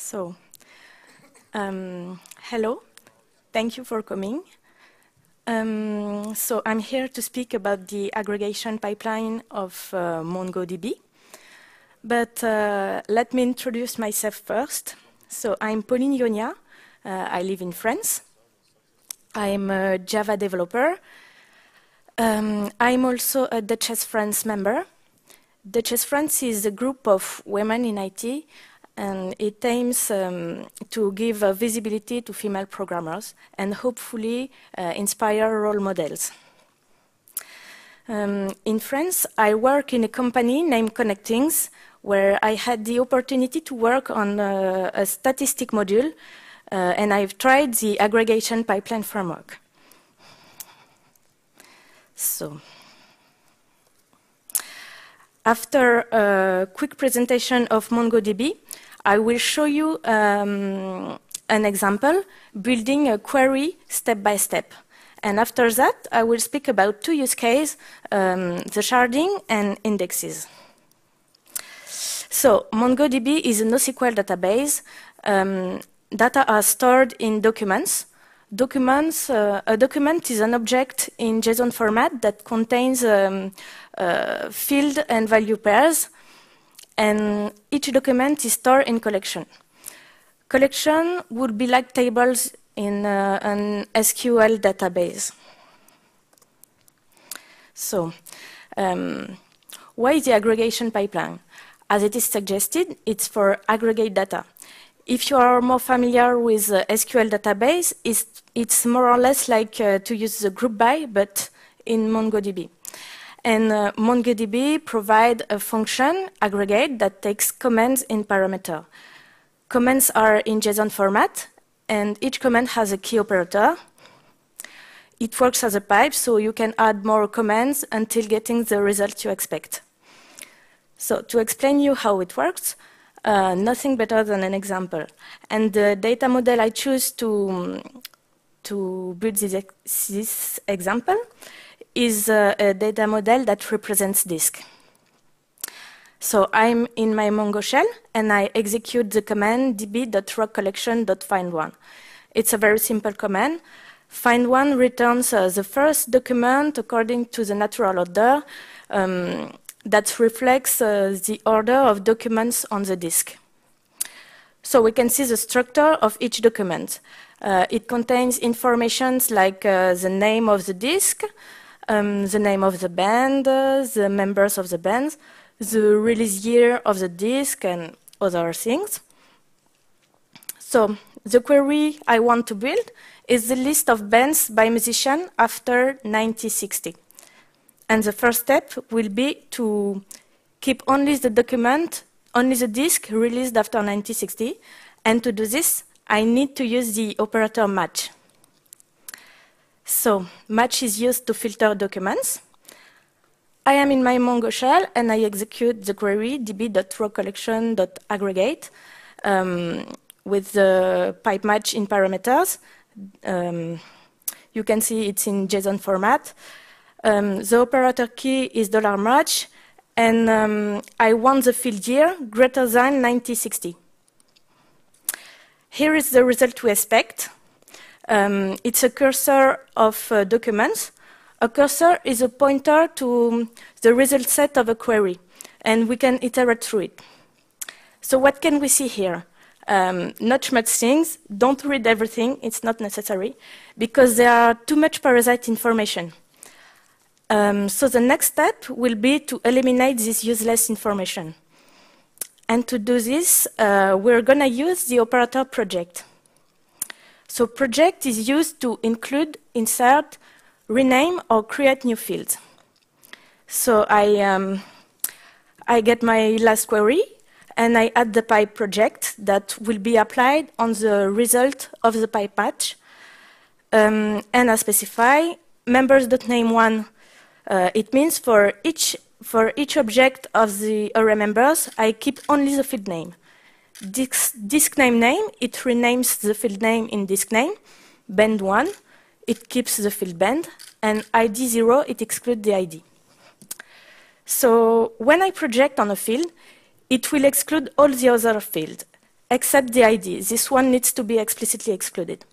So, hello, thank you for coming. So I'm here to speak about the aggregation pipeline of Mongodb. But let me introduce myself first. So I'm Pauline Iogna. I live in France. I'm a Java developer. I'm also a Duchess France member. Duchess France is a group of women in IT, and it aims to give visibility to female programmers and hopefully inspire role models. In France, I work in a company named Connectings, where I had the opportunity to work on a statistic module, and I've tried the aggregation pipeline framework. So, after a quick presentation of MongoDB, I will show you an example, building a query step by step. And after that, I will speak about two use cases, the sharding and indexes. So, MongoDB is a NoSQL database. Data are stored in documents. A document is an object in JSON format that contains field and value pairs, and each document is stored in collection. Collection would be like tables in an SQL database. So, why the aggregation pipeline? As it is suggested, it's for aggregate data. If you are more familiar with SQL database, it's more or less like to use the group by, but in MongoDB. And MongoDB provides a function, aggregate, that takes commands in parameter. Commands are in JSON format, and each command has a key operator. It works as a pipe, so you can add more commands until getting the result you expect. So to explain you how it works, nothing better than an example. And the data model I choose to build this example is a data model that represents disk. So I'm in my Mongo shell, and I execute the command db.rockcollection.find1. It's a very simple command. Find1 returns the first document according to the natural order that reflects the order of documents on the disk. So we can see the structure of each document. It contains informations like the name of the disk, the name of the band, the members of the band, the release year of the disk, and other things. So the query I want to build is the list of bands by musician after 1960. And the first step will be to keep only the document, only the disk released after 1960. And to do this, I need to use the operator match. So match is used to filter documents. I am in my Mongo shell, and I execute the query db.rowcollection.aggregate with the pipe match in parameters. You can see it's in JSON format. The operator key is $match, and I want the field year greater than 1960. Here is the result we expect. It's a cursor of documents. A cursor is a pointer to the result set of a query, and we can iterate through it. So what can we see here? Not much things. Don't read everything. It's not necessary, because there are too much parasite information. So the next step will be to eliminate this useless information. And to do this, we're going to use the operator project. So project is used to include, insert, rename, or create new fields. So I get my last query, and I add the pipe project that will be applied on the result of the pipe match. And I specify members.name1. It means for each object of the array members, I keep only the field name. Disk name, it renames the field name in disk name. Band1, it keeps the field band. And ID 0, it excludes the ID. So when I project on a field, it will exclude all the other fields. except the ID. This one needs to be explicitly excluded.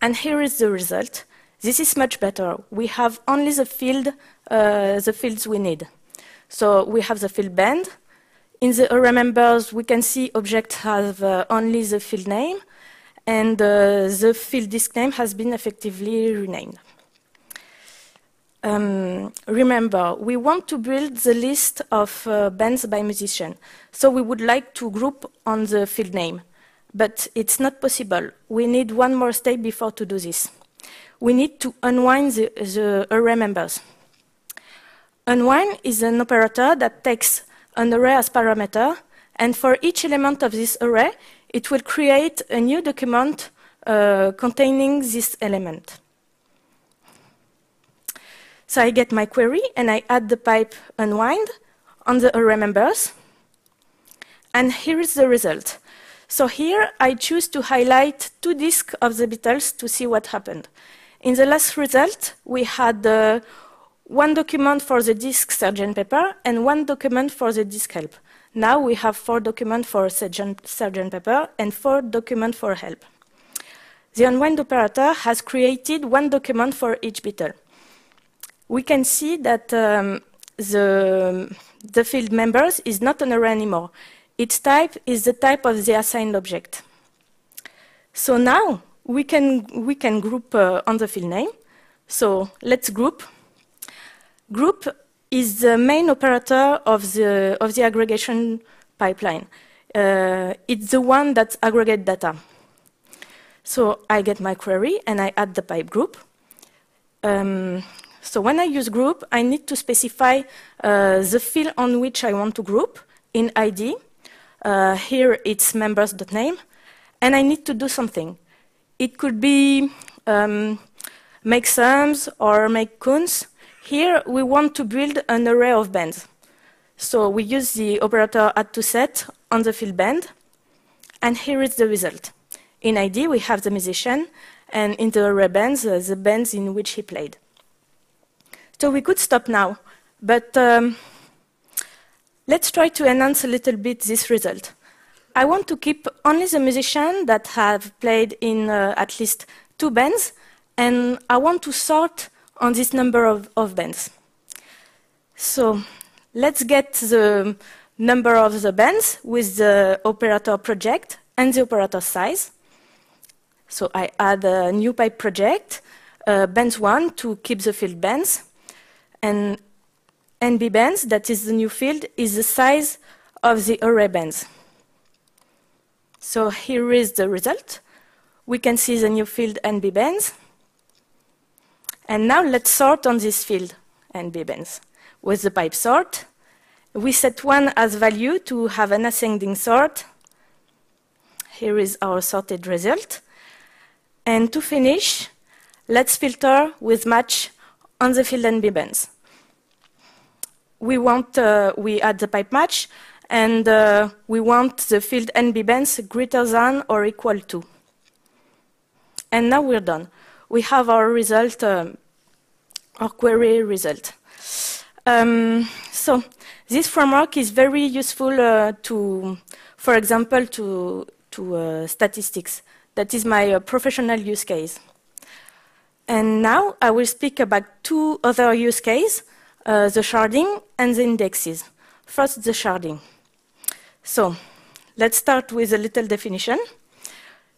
And here is the result. This is much better. We have only the fields we need. So we have the field band. In the array members, we can see objects have only the field name, and the field disk name has been effectively renamed. Remember, we want to build the list of bands by musician. So we would like to group on the field name. But it's not possible. We need one more step before to do this. We need to unwind the array members. Unwind is an operator that takes an array as parameter, and for each element of this array, it will create a new document containing this element. So I get my query, and I add the pipe unwind on the array members. And here is the result. So here, I choose to highlight 2 disks of the Beatles to see what happened. In the last result, we had 1 document for the disk Sgt. Pepper and 1 document for the disk help. Now we have 4 documents for Sgt. Pepper and 4 documents for help. The unwind operator has created 1 document for each Beatle. We can see that the field members is not an array anymore. Its type is the type of the assigned object. So now we can group on the field name. So let's group. Group is the main operator of the aggregation pipeline. It's the one that aggregates data. So I get my query and I add the pipe group. So when I use group, I need to specify the field on which I want to group in ID. Here it's members.name, and I need to do something. It could be make sums or make counts. Here we want to build an array of bands. So we use the operator add2set on the field band, and here is the result. In ID we have the musician, and in the array bands, the bands in which he played. So we could stop now, but let's try to enhance a little bit this result. I want to keep only the musicians that have played in at least 2 bands, and I want to sort on this number of bands. So let's get the number of the bands with the operator project and the operator size. So I add a new pipe project, bands1 to keep the field bands, and NB bands, that is the new field, is the size of the array bands. So here is the result. We can see the new field NB bands. And now let's sort on this field NB bands. With the pipe sort, we set 1 as value to have an ascending sort. Here is our sorted result. And to finish, let's filter with match on the field NB bands. We add the pipe match, and we want the field NB bands greater than or equal to. And now we're done. We have our result, our query result. So this framework is very useful for example, to statistics. That is my professional use case. And now I will speak about 2 other use cases, the sharding and the indexes. First, the sharding. So let's start with a little definition.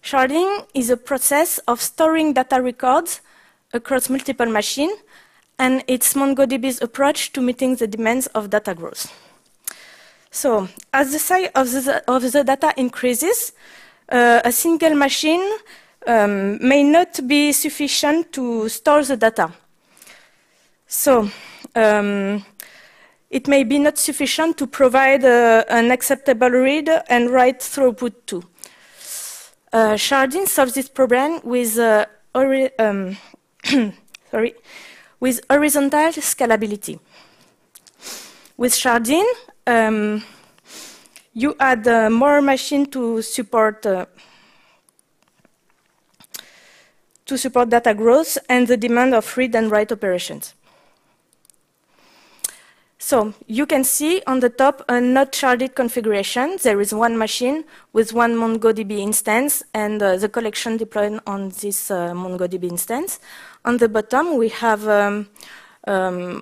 Sharding is a process of storing data records across multiple machines, and it's MongoDB's approach to meeting the demands of data growth. So as the size of the data increases, a single machine may not be sufficient to store the data. So it may be not sufficient to provide an acceptable read and write throughput too. Sharding solves this problem with with horizontal scalability. With sharding, you add more machine to support data growth and the demand of read and write operations. So you can see on the top a not sharded configuration. There is one machine with one MongoDB instance and the collection deployed on this MongoDB instance. On the bottom, we have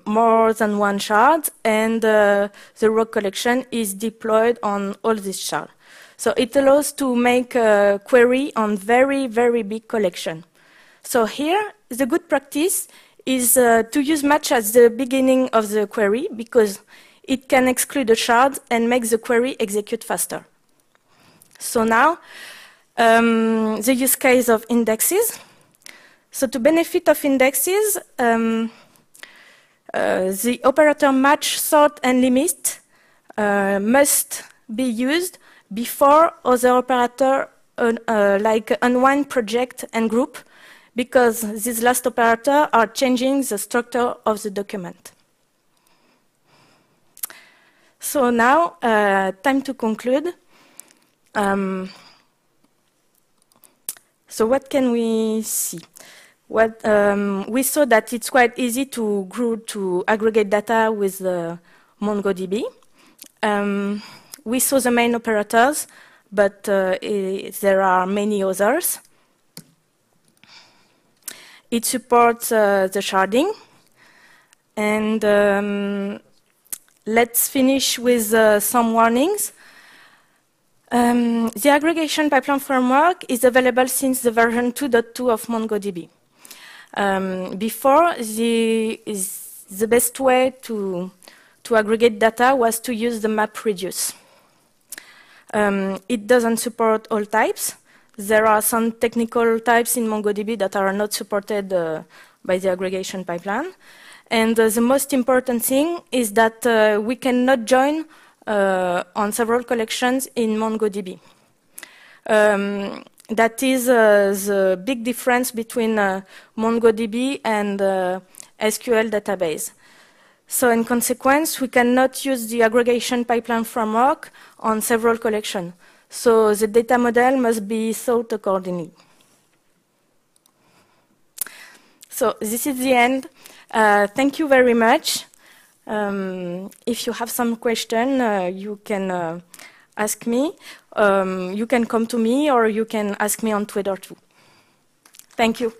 more than one shard, and the rogue collection is deployed on all these shards. So it allows to make a query on very, very big collection. So here, the good practice is to use match at the beginning of the query, because it can exclude a shard and make the query execute faster. So now, the use case of indexes. So to benefit of indexes, the operator match, sort, and limit must be used before other operator like unwind, project, and group, because these last operators are changing the structure of the document. So now, time to conclude. So what can we see? We saw that it's quite easy to aggregate data with MongoDB. We saw the main operators, but there are many others. It supports the sharding. And let's finish with some warnings. The aggregation pipeline framework is available since the version 2.2 of MongoDB. Before, the best way to aggregate data was to use the MapReduce. It doesn't support all types. There are some technical types in MongoDB that are not supported by the aggregation pipeline. And the most important thing is that we cannot join on several collections in MongoDB. That is the big difference between MongoDB and SQL database. So in consequence, we cannot use the aggregation pipeline framework on several collections. So the data model must be thought accordingly. So this is the end. Thank you very much. If you have some question, you can ask me. You can come to me, or you can ask me on Twitter too. Thank you.